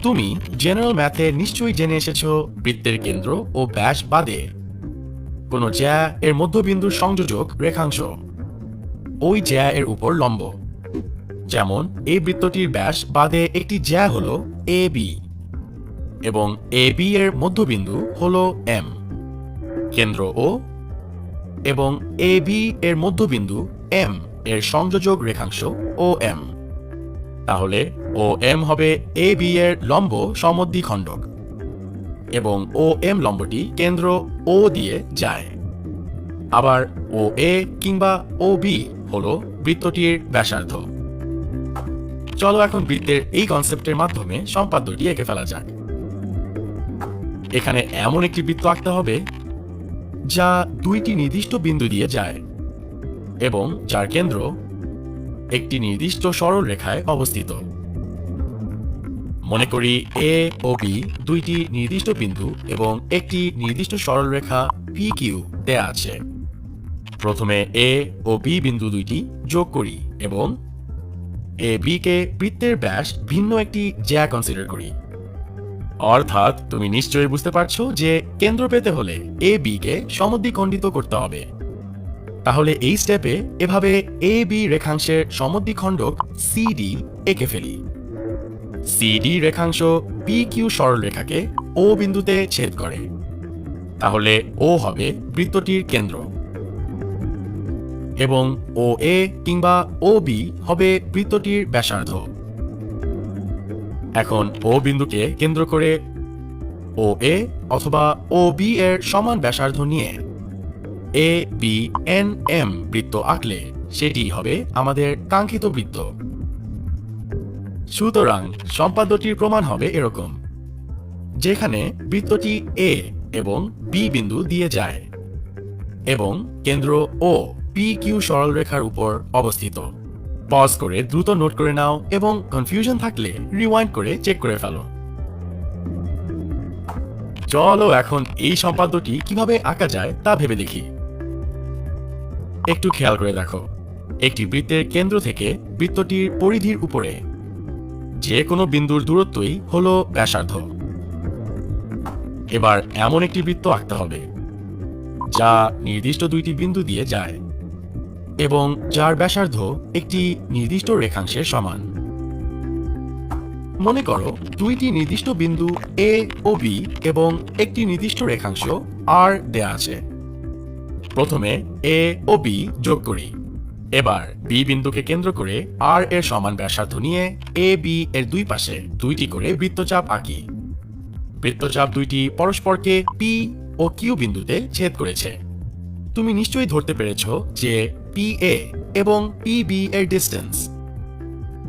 তুমি জেনারেল ম্যাথে নিশ্চয়ই জেনে এসেছো বৃত্তের কেন্দ্র ও ব্যাস বাদে কোনো জ্যা এর মধ্যবিন্দুর সংযোজক রেখাংশ ওই জ্যা এর উপর লম্ব। যেমন এই বৃত্তটির ব্যাস বাদে একটি জ্যা হলো AB এবং AB এর মধ্যবিন্দু হলো M, কেন্দ্র O এবং AB এর মধ্যবিন্দু M এর সংযোজক রেখাংশ OM। তাহলে OM হবে AB এর লম্ব সমদ্বিখণ্ডক এবং OM লম্বটি কেন্দ্র O দিয়ে যায়। আবার OA কিংবা OB হলো বৃত্তটির ব্যাসার্ধ। চলো এখন বৃত্তের এই কনসেপ্টের মাধ্যমে সম্পাদ্যটি এঁকে ফেলা যাক। এখানে এমন একটি বৃত্ত আঁকতে হবে যা দুইটি নির্দিষ্ট বিন্দু দিয়ে যায় এবং যার কেন্দ্র একটি নির্দিষ্ট সরল রেখায় অবস্থিত। মনে করি A ও B দুইটি নির্দিষ্ট বিন্দু এবং একটি নির্দিষ্ট সরলরেখা PQ দেয়া আছে। প্রথমে A ও B বিন্দু দুইটি যোগ করি এবং AB কে বৃত্তের ব্যাস ভিন্ন একটি জ্যা কনসিডার করি। অর্থাৎ তুমি নিশ্চয়ই বুঝতে পারছো যে কেন্দ্র পেতে হলে AB কে সমদ্বিখণ্ডিত করতে হবে। তাহলে এই স্টেপে এভাবে AB রেখাংশের সমদ্বিখণ্ডক CD এঁকে ফেলি। CD রেখাংশ PQ সরলরেখাকে O বিন্দুতে ছেদ করে। তাহলে O হবে বৃত্তটির কেন্দ্র এবং OA কিংবা OB হবে বৃত্তটির ব্যাসার্ধ। এখন O বিন্দুকে কেন্দ্র করে OA অথবা OB এর সমান ব্যাসার্ধ নিয়ে ABNM বৃত্ত আঁকলে সেটি হবে আমাদের কাঙ্ক্ষিত বৃত্ত। সুতরাং সম্পাদ্যটির প্রমাণ হবে এরকম, যেখানে বৃত্তটি A এবং B বিন্দু দিয়ে যায় এবং কেন্দ্র O PQ সরলরেখার উপর অবস্থিত। পজ করে দ্রুত নোট করে নাও এবং কনফিউশন থাকলে রিওয়াইন্ড করে চেক করে ফেলো। চলো এখন এই সম্পাদ্যটি কিভাবে আঁকা যায় তা ভেবে দেখি। একটু খেয়াল করে দেখো, একটি বৃত্তের কেন্দ্র থেকে বৃত্তটির পরিধির উপরে যে কোনো বিন্দুর দূরত্বই হলো ব্যাসার্ধ। এবার এমন একটি বৃত্ত আঁকতে হবে যা নির্দিষ্ট দুইটি বিন্দু দিয়ে যায় এবং যার ব্যাসার্ধ একটি নির্দিষ্ট রেখাংশের সমান। মনে করো দুইটি নির্দিষ্ট বিন্দু এ ও বি এবং একটি নির্দিষ্ট রেখাংশ আর দেয়া আছে। প্রথমে এ ও বি যোগ করি। এবার বি বিন্দুকে কেন্দ্র করে আর এর সমান ব্যাসার্ধ নিয়ে এ বি এর দুই পাশে দুইটি করে বৃত্তচাপ আঁকি। বৃত্তচাপ দুইটি পরস্পরকে পি ও কিউ বিন্দুতে ছেদ করেছে। তুমি নিশ্চয়ই ধরতে পেরেছ যে পি এ এবং পি বি এর ডিস্টেন্স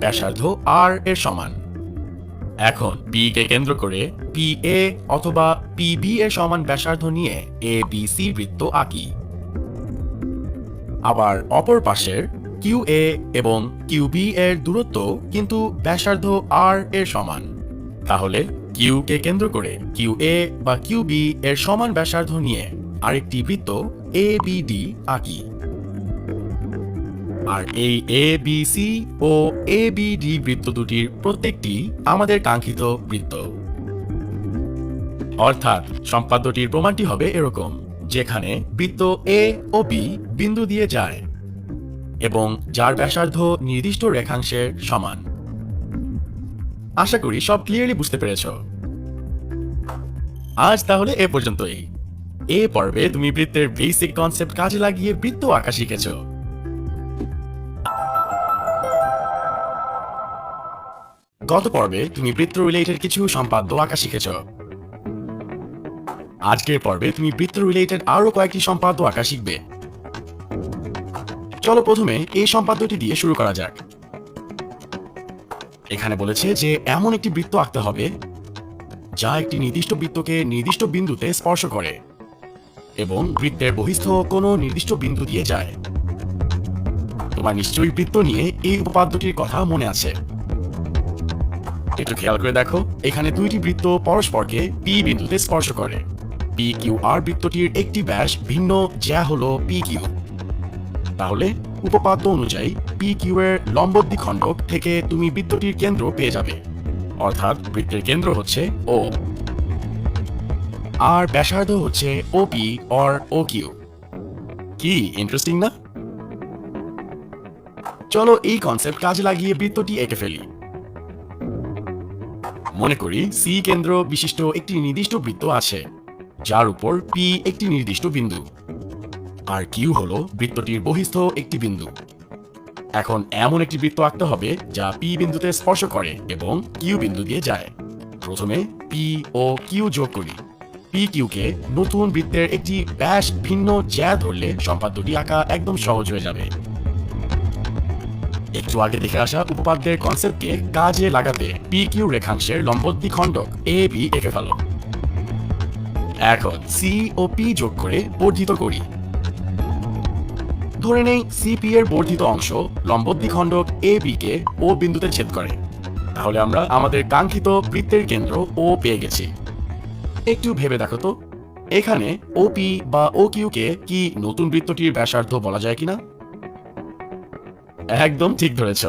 ব্যাসার্ধ আর এর সমান। এখন পি কে কেন্দ্র করে পি এ অথবা পি বি এর সমান ব্যাসার্ধ নিয়ে এ বি সি বৃত্ত আঁকি। আবার অপর পাশের কিউ এ এবং কিউ বি এর দূরত্ব কিন্তু ব্যাসার্ধ আর এর সমান। তাহলে কিউ কে কেন্দ্র করে কিউ এ বা কিউ বি এর সমান ব্যাসার্ধ নিয়ে আরেকটি বৃত্ত এ বি ডি আঁকি। আর এই A B C O A B D বৃত্ত দুটির প্রত্যেকটি আমাদের কাঙ্ক্ষিত বৃত্ত। অর্থাৎ সম্পাদ্যটির প্রমাণটি হবে এরকম, যেখানে বৃত্ত এ ও বি বিন্দু দিয়ে যায় এবং যার ব্যাসার্ধ নির্দিষ্ট রেখাংশের সমান। আশা করি সব ক্লিয়ারলি বুঝতে পেরেছ। আজ তাহলে এ পর্যন্তই। এ পর্বে তুমি বৃত্তের বেসিক কনসেপ্ট কাজে লাগিয়ে বৃত্ত আঁকা শিখেছ। গত পর্বে তুমি বৃত্ত রিলেটেড কিছু সম্পাদ্য আঁকা শিখেছ। আজকের পর্বে তুমি বৃত্ত রিলেটেড আরো কয়েকটি সম্পাদ্য আঁকা শিখবে। চলো প্রথমে এই সম্পাদ্যটি দিয়ে শুরু করা যাক। এখানে বলেছে যে এমন একটি বৃত্ত আঁকতে হবে যা একটি নির্দিষ্ট বৃত্তকে নির্দিষ্ট বিন্দুতে স্পর্শ করে এবং বৃত্তের বহিস্থ কোনো নির্দিষ্ট বিন্দু দিয়ে যায়। তোমার নিশ্চয়ই বৃত্ত নিয়ে এই উপপাদ্যটির কথা মনে আছে। একটু খেয়াল করে দেখো, এখানে দুইটি বৃত্ত পরস্পরকে পি বিন্দুতে স্পর্শ করে। পি কিউ আর বৃত্তটির একটি ব্যাস ভিন্ন, যা হলো পি কিউ। তাহলে উপপাদ্য অনুযায়ী পি কিউ এর লম্ব দ্বিখণ্ডক থেকে তুমি বৃত্তটির কেন্দ্র পেয়ে যাবে, অর্থাৎ বৃত্তের কেন্দ্র হচ্ছে ও আর ব্যাসার্ধ হচ্ছে O P or O Q. কি ইন্টারেস্টিং না? চলো এই কনসেপ্ট কাজে লাগিয়ে বৃত্তটি এঁকে ফেলি। মনে করি সি কেন্দ্র বিশিষ্ট একটি নির্দিষ্ট বৃত্ত আছে, যার উপর পি একটি নির্দিষ্ট বিন্দু আর কিউ হলো বৃত্তটির বহিস্থ একটি বিন্দু। এখন এমন একটি বৃত্ত আঁকতে হবে যা পি বিন্দুতে স্পর্শ করে এবং কিউ বিন্দু দিয়ে যায়। প্রথমে পি ও কিউ যোগ করি। পি কিউ কে নতুন বৃত্তের একটি ব্যাস ভিন্ন জ্যা ধরলে সম্পাদ্যটি আঁকা একদম সহজ হয়ে যাবে। একটু আগে দেখে আসা উপপাদ্যের কনসেপ্টকে কাজে লাগাতে পি কিউ রেখাংশের লম্ব দ্বিখণ্ডক এ বি এঁকে ফেলো। এখন সি ও পি যোগ করে বর্ধিত করি। ধরে নেই সিপি এর বর্ধিত অংশ লম্ব দ্বিখণ্ডক এ বি কে ও বিন্দুতে ছেদ করে। তাহলে আমরা আমাদের কাঙ্ক্ষিত বৃত্তের কেন্দ্র ও পেয়ে গেছি। একটু ভেবে দেখো তো, এখানে ওপি বা ও কিউ কে কি নতুন বৃত্তটির ব্যাসার্ধ বলা যায় কিনা? একদম ঠিক ধরেছ।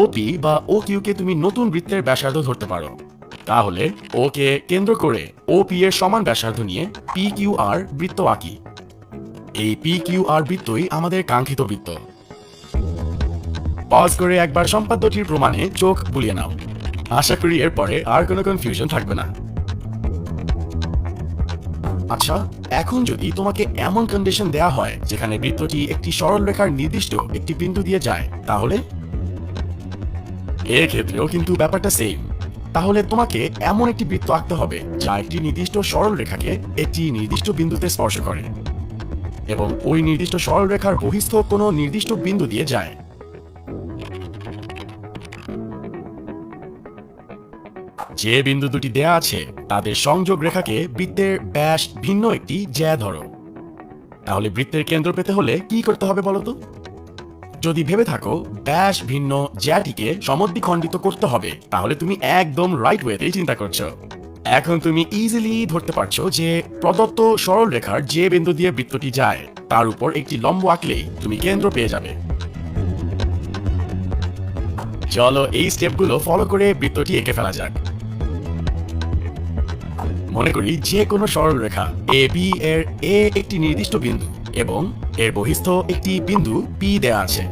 ওপি বা ও কিউ কে তুমি নতুন বৃত্তের ব্যাসার্ধ ধরতে পারো। তাহলে ও কে কেন্দ্র করে ওপি এর সমান ব্যাসার্ধ নিয়ে পি কিউ আর বৃত্ত আঁকি। এই পি কিউ আর বৃত্তই আমাদের কাঙ্ক্ষিত বৃত্ত। পজ করে একবার সম্পাদ্যটির প্রমাণে চোখ বুলিয়ে নাও। আশা করি এরপরে আর কোনো কনফিউশন থাকবে না। আচ্ছা, এখন যদি তোমাকে এমন কন্ডিশন দেয়া হয় যেখানে বৃত্তটি একটি সরল রেখার নির্দিষ্ট একটি বিন্দু দিয়ে যায়, তাহলে এর ক্ষেত্রেও কিন্তু ব্যাপারটা সেম। তাহলে তোমাকে এমন একটি বৃত্ত আঁকতে হবে যা একটি নির্দিষ্ট সরল রেখাকে একটি নির্দিষ্ট বিন্দুতে স্পর্শ করে এবং ওই নির্দিষ্ট সরল রেখার বহিস্থ কোনো নির্দিষ্ট বিন্দু দিয়ে যায়। যে বিন্দু দুটি দেয়া আছে তাদের সংযোগ রেখাকে বৃত্তের ব্যাস ভিন্ন একটি জ্যা ধরো। তাহলে বৃত্তের কেন্দ্র পেতে হলে কি করতে হবে বলতো? যদি ভেবে থাকো ব্যাস ভিন্ন জ্যাটিকে সমদ্বিখণ্ডিত করতে হবে, তাহলে তুমি একদম রাইট ওয়েতেই চিন্তা করছো। এখন তুমি ইজিলি ধরতে পারছো যে প্রদত্ত সরল রেখার যে বিন্দু দিয়ে বৃত্তটি যায় তার উপর একটি লম্ব আঁকলেই তুমি কেন্দ্র পেয়ে যাবে। চলো এই স্টেপগুলো ফলো করে বৃত্তটি এঁকে ফেলা যাক। মনে করি যে কোনো সরল রেখা এ বি এর এ একটি নির্দিষ্ট বিন্দু এবং এর বহিস্থ একটি বিন্দু পি দেয়া আছে।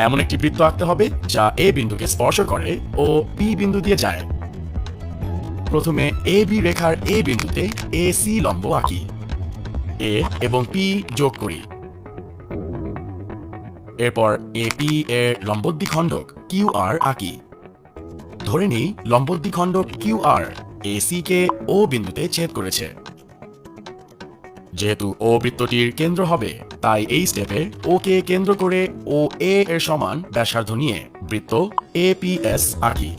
এমন একটি বৃত্ত আঁকতে হবে যা এ বিন্দুকে স্পর্শ করে ও পি বিন্দু দিয়ে যায়। প্রথমে এ বি রেখার এ বিন্দুতে এ সি লম্ব আঁকি, এ এবং পি যোগ করি। এরপর এপি এর লম্বদ্বিখণ্ডক কিউ আর আঁকি। ধরে নিই লম্বদ্বিখণ্ডক কিউ আর এসি কে ও বিন্দুতে ছেদ করেছে। যেহেতু ও বৃত্তটির কেন্দ্র হবে, তাই এই স্টেপে ও কে কেন্দ্র করে ও এ এর সমান ব্যাসার্ধ নিয়ে বৃত্ত এপিএস আঁকি।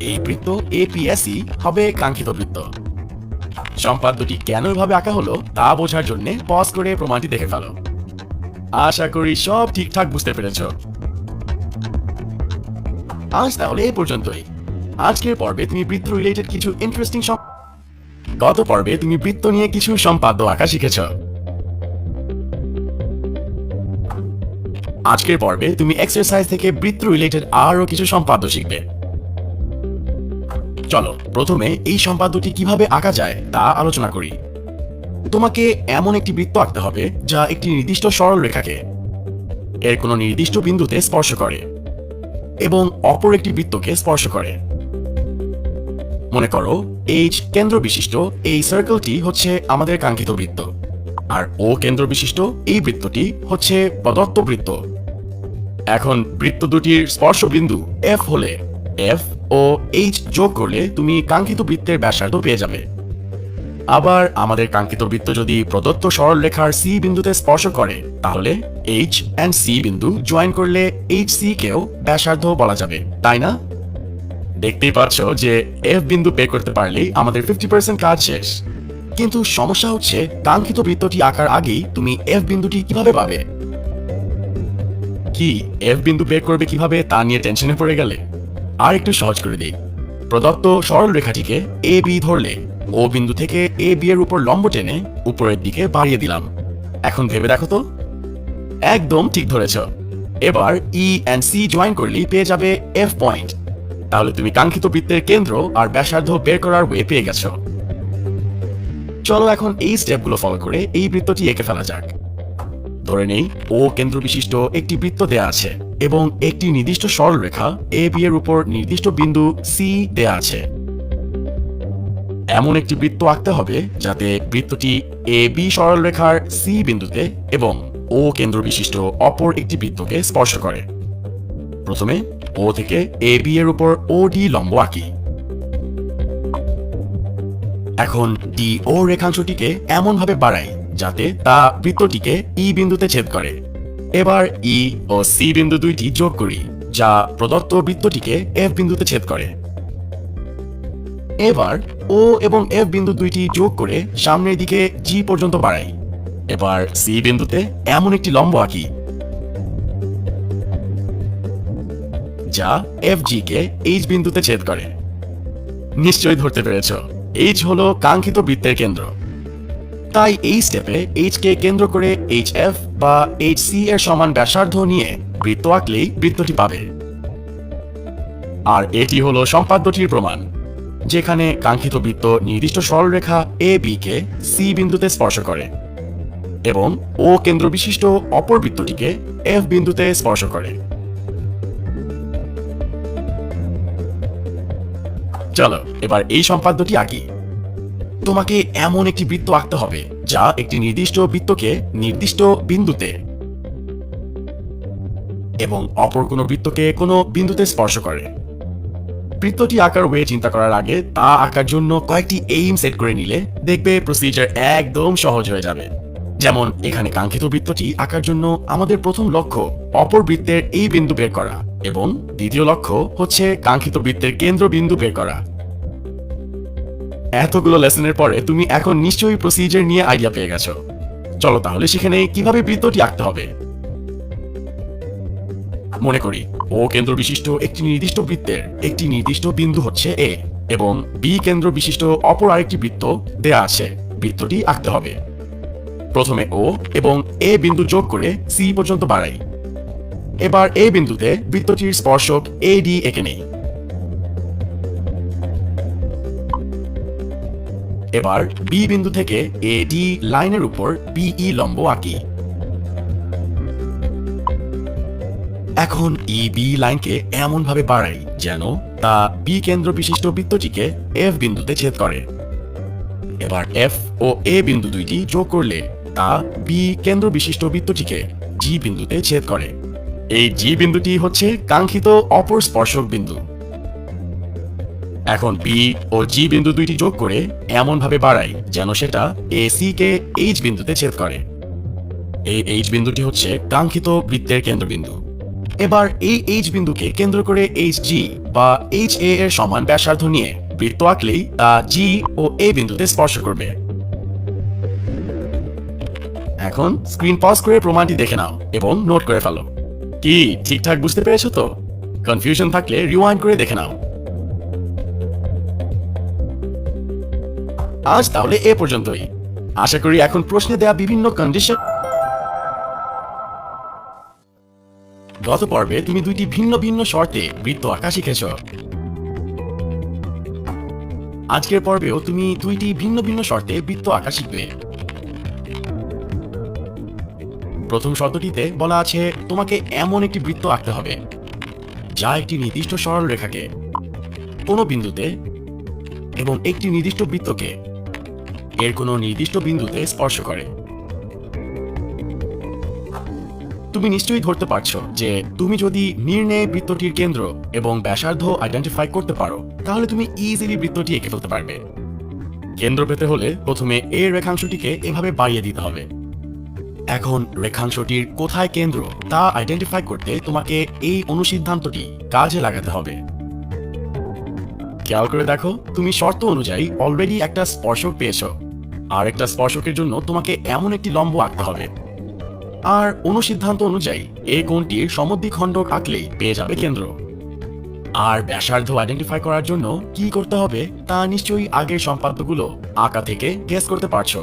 এই বৃত্ত এপিএসই হবে কাঙ্ক্ষিত বৃত্ত। সম্পাদ্যটি কেন এভাবে আঁকা হলো তা বোঝার জন্য পজ করে প্রমাণটি দেখে ফেলো। আশা করি সব ঠিকঠাক বুঝতে পেরেছ। আজ তাহলে এই পর্যন্তই। আজকের পর্বে তুমি বৃত্ত রিলেটেড কিছু ইন্টারেস্টিং গত পর্বে তুমি বৃত্ত নিয়ে কিছু সম্পাদ্য আঁকা শিখেছ। আজকের পর্বে তুমি এক্সারসাইজ থেকে বৃত্ত রিলেটেড আরো কিছু সম্পাদ্য শিখবে। চলো প্রথমে এই সম্পাদ্যটি কিভাবে আঁকা যায় তা আলোচনা করি। তোমাকে এমন একটি বৃত্ত আঁকতে হবে যা একটি নির্দিষ্ট সরল রেখাকে এর কোনো নির্দিষ্ট বিন্দুতে স্পর্শ করে এবং অপর একটি বৃত্তকে স্পর্শ করে। মনে করো এইচ কেন্দ্র বিশিষ্ট এই সার্কেলটি হচ্ছে আমাদের কাঙ্ক্ষিত বৃত্ত, আর ও কেন্দ্র বিশিষ্ট এই বৃত্তটি হচ্ছে প্রদত্ত বৃত্ত। এখন বৃত্ত দুটির স্পর্শ বিন্দু এফ হলে এফ ও এইচ যোগ করলে তুমি কাঙ্ক্ষিত বৃত্তের ব্যাসার্ধ পেয়ে যাবে। আবার আমাদের কাঙ্ক্ষিত বৃত্ত যদি প্রদত্ত সরল রেখার সি বিন্দুতে স্পর্শ করে, তাহলে এইচ এন্ড সি বিন্দু জয়েন করলে এইচ সি কেও ব্যাসার্ধ বলা যাবে, তাই না? দেখতেই পাচ্ছ যে এফ বিন্দু বের করতে পারলেই আমাদের 50% কাজ শেষ। কিন্তু সমস্যা হচ্ছে কাঙ্ক্ষিত বৃত্তটি আঁকার আগেই তুমি এফ বিন্দুটি কিভাবে পাবে? কি এফ বিন্দু বের করবে কিভাবে তা নিয়ে টেনশনে পড়ে গেলে? আর একটু সহজ করে দিই। প্রদত্ত সরল রেখাটিকে এ বি ধরলে ও বিন্দু থেকে এ বি এর উপর লম্ব টেনে উপরের দিকে বাড়িয়ে দিলাম। এখন ভেবে দেখো তো। একদম ঠিক ধরেছ। এবার ই এন্ড সি জয়েন করলেই পেয়ে যাবে এফ পয়েন্ট। তাহলে তুমি কাঙ্ক্ষিত বৃত্তের কেন্দ্র আর ব্যাসার্ধ বের করার ওয়ে পেয়ে গেছো। চলো এখন এই স্টেপগুলো ফলো করে এই বৃত্তটি এঁকে ফেলা যাক। ধরে নেই ও কেন্দ্র বিশিষ্ট একটি বৃত্ত দেয়া আছে এবং একটি নির্দিষ্ট সরল রেখা এ বি এর উপর নির্দিষ্ট বিন্দু সি দেয়া আছে। এমন একটি বৃত্ত আঁকতে হবে যাতে বৃত্তটি এ বি সরল রেখার সি বিন্দুতে এবং ও কেন্দ্র বিশিষ্ট অপর একটি বৃত্তকে স্পর্শ করে। প্রথমে ও থেকে এ বি এর উপর ও ডি লম্ব আঁকি। এখন ডি ও রেখাংশটিকে এমন ভাবে বাড়াই যাতে তা বৃত্তটিকে ই বিন্দুতে ছেদ করে। এবার ই ও সি বিন্দু দুইটি যোগ করি, যা প্রদত্ত বৃত্তটিকে এফ বিন্দুতে ছেদ করে। এবার ও এবং এফ বিন্দু দুইটি যোগ করে সামনের দিকে জি পর্যন্ত বাড়াই। এবার সি বিন্দুতে এমন একটি লম্ব আঁকি যা এফ জি কে এইচ বিন্দুতে ছেদ করে। নিশ্চয়ই ধরতে পেরেছ, এইচ হলো কাঙ্ক্ষিত বৃত্তের কেন্দ্র। তাই এই স্টেপে এইচ কে কেন্দ্র করে এইচ এফ বা এইচ সি এর সমান ব্যাসার্ধ নিয়ে বৃত্ত আঁকলেই বৃত্তটি পাবে। আর এটি হলো সম্পাদ্যটির প্রমাণ, যেখানে কাঙ্ক্ষিত বৃত্ত নির্দিষ্ট সরলরেখা এ বি কে সি বিন্দুতে স্পর্শ করে এবং ও কেন্দ্র বিশিষ্ট অপর বৃত্তটিকে এফ বিন্দুতে স্পর্শ করে। চলো এবার এই সম্পাদ্যটি আঁকি। তোমাকে এমন একটি বৃত্ত আঁকতে হবে যা একটি নির্দিষ্ট বৃত্তকে নির্দিষ্ট বিন্দুতে এবং অপর কোনো বৃত্তকে কোনো বিন্দুতে স্পর্শ করে। বৃত্তটি আঁকার ওয়ে চিন্তা করার আগে তা আঁকার জন্য কয়েকটি এইম সেট করে নিলে দেখবে প্রসিজার একদম সহজ হয়ে যাবে। যেমন এখানে কাঙ্ক্ষিত বৃত্তটি আঁকার জন্য আমাদের প্রথম লক্ষ্য অপর বৃত্তের এই বিন্দু বের করা এবং দ্বিতীয় লক্ষ্য হচ্ছে কাঙ্ক্ষিত বৃত্তের কেন্দ্র বিন্দু বের করা। এতগুলো লেসনের পরে তুমি এখন নিশ্চয়ই প্রসিজার নিয়ে আইডিয়া পেয়ে গেছো। চলো তাহলে সেখানে কিভাবে বৃত্তটি আঁকতে হবে। মনে করি ও কেন্দ্র বিশিষ্ট একটি নির্দিষ্ট বৃত্তের একটি নির্দিষ্ট বিন্দু হচ্ছে এ এবং বি কেন্দ্র বিশিষ্ট অপর আরেকটি বৃত্ত দেয়া আছে। বৃত্তটি আঁকতে হবে। প্রথমে ও এবং এ বিন্দু যোগ করে সি পর্যন্ত বাড়াই। এবার এ বিন্দুতে বৃত্তটির স্পর্শক এ ডি এঁকে নেই। এবার বি বিন্দু থেকে এ ডি লাইনের উপর বিই লম্ব আঁকি। এখন ই বি লাইনকে এমন ভাবে বাড়াই যেন তা বি কেন্দ্র বিশিষ্ট বৃত্তটিকে এফ বিন্দুতে ছেদ করে। এবার এফ ও এ বিন্দু দুইটি যোগ করলে তা বি কেন্দ্র বিশিষ্ট বৃত্তটিকে জি বিন্দুতে ছেদ করে। এই জি বিন্দুটি হচ্ছে কাঙ্ক্ষিত অপর স্পর্শক বিন্দু। এখন বি ও জি বিন্দু দুইটি যোগ করে এমন ভাবে বাড়াই যেন সেটা এ সি কে এইচ বিন্দুতে ছেদ করে। এই এইচ বিন্দুটি হচ্ছে কাঙ্ক্ষিত বৃত্তের কেন্দ্রবিন্দু। এবার এই এইচ বিন্দুকে কেন্দ্র করে এইচ জি বা এইচ এ এর সমান ব্যাসার্ধ নিয়ে বৃত্ত আঁকলেই তা জি ও এ বিন্দুতে স্পর্শ করবে। এখন স্ক্রিন পজ করে প্রমাণটি দেখে নাও এবং নোট করে ফেলো। কি ঠিকঠাক বুঝতে পেরেছো তো? কনফিউশন থাকলে রিওয়াইন্ড করে দেখে নাও। আজ তাহলে এ পর্যন্তই। আশা করি এখন প্রশ্নে দেয়া বিভিন্ন কন্ডিশন। গত পর্বে তুমি দুইটি ভিন্ন ভিন্ন শর্তে বৃত্ত আঁকা শিখেছ। আজকের পর্বেও তুমি দুইটি ভিন্ন ভিন্ন শর্তে বৃত্ত আঁকা শিখবে। প্রথম শর্তটিতে বলা আছে তোমাকে এমন একটি বৃত্ত আঁকতে হবে যা একটি নির্দিষ্ট সরল রেখাকে কোনো বিন্দুতে এবং একটি নির্দিষ্ট বৃত্তকে এর কোনো নির্দিষ্ট বিন্দুতে স্পর্শ করে। তুমি নিশ্চয়ই ধরতে পারছো যে তুমি যদি নির্ণয় বৃত্তটির কেন্দ্র এবং ব্যাসার্ধ আইডেন্টিফাই করতে পারো তাহলে তুমি ইজিলি বৃত্তটি এঁকে ফেলতে পারবে। কেন্দ্র পেতে হলে প্রথমে এর রেখাংশটিকে এভাবে বাড়িয়ে দিতে হবে। এখন রেখাংশটির কোথায় কেন্দ্র তা আইডেন্টিফাই করতে তোমাকে এই অনুসিদ্ধান্তটি কাজে লাগাতে হবে। খেয়াল করে দেখো, তুমি শর্ত অনুযায়ী অলরেডি একটা স্পর্শক পেয়েছো, আর একটা স্পর্শকের জন্য তোমাকে এমন একটি লম্ব আঁকতে হবে। আর অনুসিদ্ধান্ত অনুযায়ী এই কোণটির সমদ্বিখণ্ডক আঁকলেই পেয়ে যাবে কেন্দ্র। আর ব্যাসার্ধ আইডেন্টিফাই করার জন্য কি করতে হবে তা নিশ্চয়ই আগের সম্পাদ্যগুলো আঁকা থেকে গেস করতে পারছো।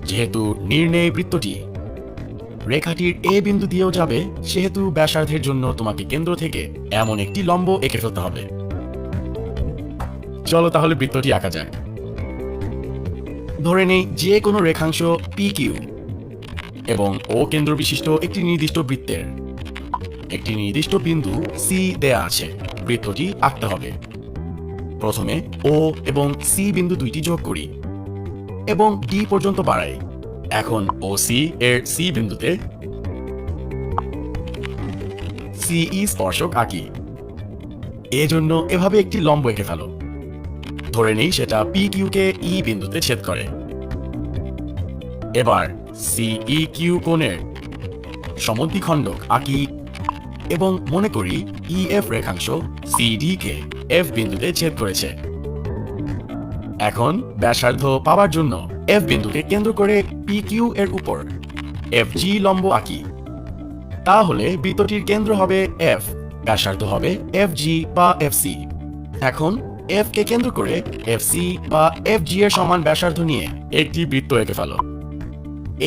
যেহেতু নির্ণয় বৃত্তটি রেখাটির এ বিন্দু দিয়েও যাবে, সেহেতু ব্যাসার্ধের জন্য তোমাকে কেন্দ্র থেকে এমন একটি লম্ব এঁকে ফেলতে হবে। চলো তাহলে বৃত্তটি আঁকা যাক। ধরে নেই যে কোনো রেখাংশ পি কিউ এবং ও কেন্দ্র বিশিষ্ট একটি নির্দিষ্ট বৃত্তের একটি নির্দিষ্ট বিন্দু সি দেয়া আছে। বৃত্তটি আঁকতে হবে। প্রথমে ও এবং সি বিন্দু দুইটি যোগ করি এবং ডি পর্যন্ত বাড়াই। এখন ও সি এর সি বিন্দুতে সিই স্পর্শক আঁকি। এজন্য এভাবে একটি লম্ব এঁকে ফেলো। ধরে নেই সেটা পি কিউ কে ই বিন্দুতে ছেদ করে। এবার সিই কিউ কোণের সমদ্বিখণ্ডক আঁকি এবং মনে করি ইএফ রেখাংশ সিডি কে এফ বিন্দুতে ছেদ করেছে। এখন ব্যাসার্ধ পাওয়ার জন্য এফ বিন্দুকে কেন্দ্র করে পি কিউ এর উপর এফ জি লম্ব আঁকি। তাহলে বৃত্তটির কেন্দ্র হবে এফ, ব্যাসার্ধ হবে এফ জি বা এফ সি। এখন এফ কে কেন্দ্র করে এফ সি বা এফ জি এর সমান ব্যাসার্ধ নিয়ে একটি বৃত্ত এঁকে ফেলো।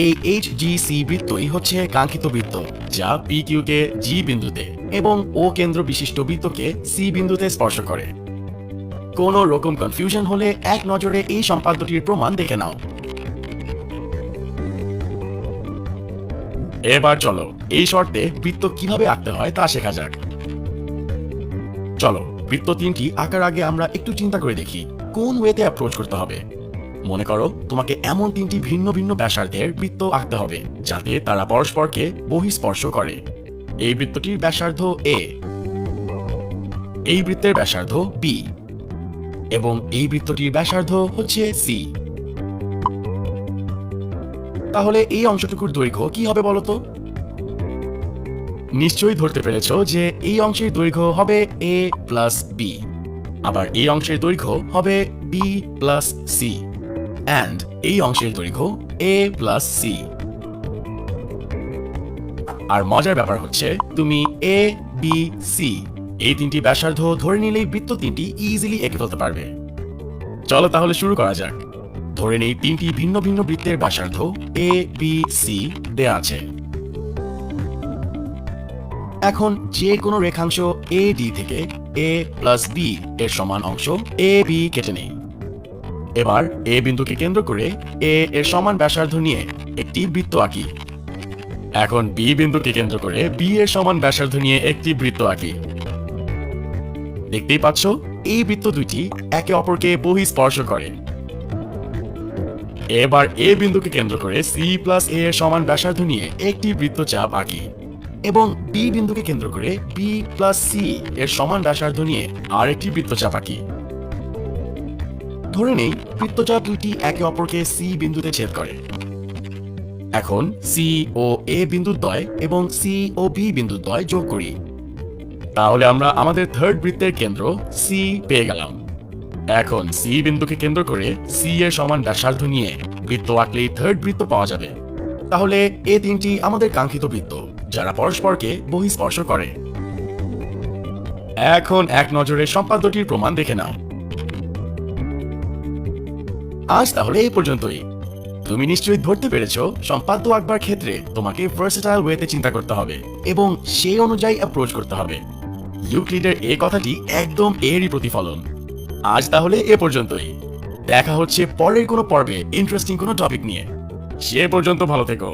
এই এইচ জি সি বৃত্তই হচ্ছে কাঙ্ক্ষিত বৃত্ত, যা পি কিউ কে জি বিন্দুতে এবং ও কেন্দ্র বিশিষ্ট বৃত্তকে সি বিন্দুতে স্পর্শ করে। কোনো রকম কনফিউশন হলে এক নজরে এই সম্পাদ্যটির প্রমাণ দেখে নাও। এবার চলো এই শর্তে বৃত্ত কিভাবে আঁকতে হয় তা শেখা যাক। চলো বৃত্ত তিনটি আঁকার আগে আমরা একটু চিন্তা করে দেখি কোন ওয়েতে অ্যাপ্রোচ করতে হবে। মনে করো তোমাকে এমন তিনটি ভিন্ন ভিন্ন ব্যাসার্ধের বৃত্ত আঁকতে হবে যাতে তারা পরস্পরকে বহিঃস্পর্শ করে। এই বৃত্তটির ব্যাসার্ধ এ, এই বৃত্তের ব্যাসার্ধ বি এবং এই বৃত্তটির ব্যাসার্ধ হচ্ছে সি। তাহলে এই অংশটুকুর দৈর্ঘ্য কি হবে বলতো? নিশ্চয়ই ধরতে পেরেছো যে এই অংশের দৈর্ঘ্য হবে এ প্লাস বি, আবার এই অংশের দৈর্ঘ্য হবে বি প্লাস সি, অ্যান্ড এই অংশের দৈর্ঘ্য এ প্লাস সি। আর মজার ব্যাপার হচ্ছে তুমি এ বি সি এই তিনটি ব্যাসার্ধ ধরে নিলেই বৃত্ত তিনটি ইজিলি এঁকে ফেলতে পারবে। চলো তাহলে শুরু করা যাক। ধরে নেই তিনটি ভিন্ন ভিন্ন বৃত্তের ব্যাসার্ধ এ বি সি দেয়া আছে। এখন যে কোনো রেখাংশ এ ডি থেকে এ প্লাস বি এর সমান অংশ এ বি কেটে নেই। এবার এ বিন্দুকে কেন্দ্র করে এ এর সমান ব্যাসার্ধ নিয়ে একটি বৃত্ত আঁকি। এখন বি বিন্দুকে কেন্দ্র করে বি এর সমান ব্যাসার্ধ নিয়ে একটি বৃত্ত আঁকি। দেখতেই পাচ্ছ, এই বৃত্ত দুইটি একে অপরকে বহিঃস্পর্শ করে। এবার এ বিন্দুকে কেন্দ্র করে সি প্লাস এ এর সমান ব্যাসার্ধ নিয়ে একটি বৃত্তচাপ আঁকি এবং বি বিন্দুকে কেন্দ্র করে বি প্লাস সি এর সমান ব্যাসার্ধ নিয়ে আর একটি বৃত্তচাপ আঁকি। ধরে নেই বৃত্তচাপ দুইটি একে অপরকে সি বিন্দুতে ছেদ করে। এখন সি ও এ বিন্দুদ্বয় এবং সি ও বি বিন্দুদ্বয় যোগ করি। তাহলে আমরা আমাদের থার্ড বৃত্তের কেন্দ্র সি পেয়ে গেলাম। এখন সি বিন্দুকে কেন্দ্র করে সি এর সমান ব্যাসার্ধ নিয়ে বৃত্ত আঁকলেই থার্ড বৃত্ত পাওয়া যাবে। তাহলে এ তিনটি আমাদের কাঙ্ক্ষিত বৃত্ত, যারা পরস্পরকে বহিঃস্পর্শ করে। এখন এক নজরে সম্পাদ্যটির প্রমাণ দেখে নাও। আজ তাহলে এই পর্যন্তই। তুমি নিশ্চয়ই ধরতে পেরেছো সম্পাদ্য আঁকবার ক্ষেত্রে তোমাকে ভার্সেটাইল ওয়েতে চিন্তা করতে হবে এবং সেই অনুযায়ী অ্যাপ্রোচ করতে হবে। ইউক্লিডের এই কথাটি একদম এরই প্রতিফলন। আজ তাহলে এ পর্যন্তই। দেখা হচ্ছে পরের কোনো পর্বে ইন্টারেস্টিং কোনো টপিক নিয়ে। সে পর্যন্ত ভালো থেকো।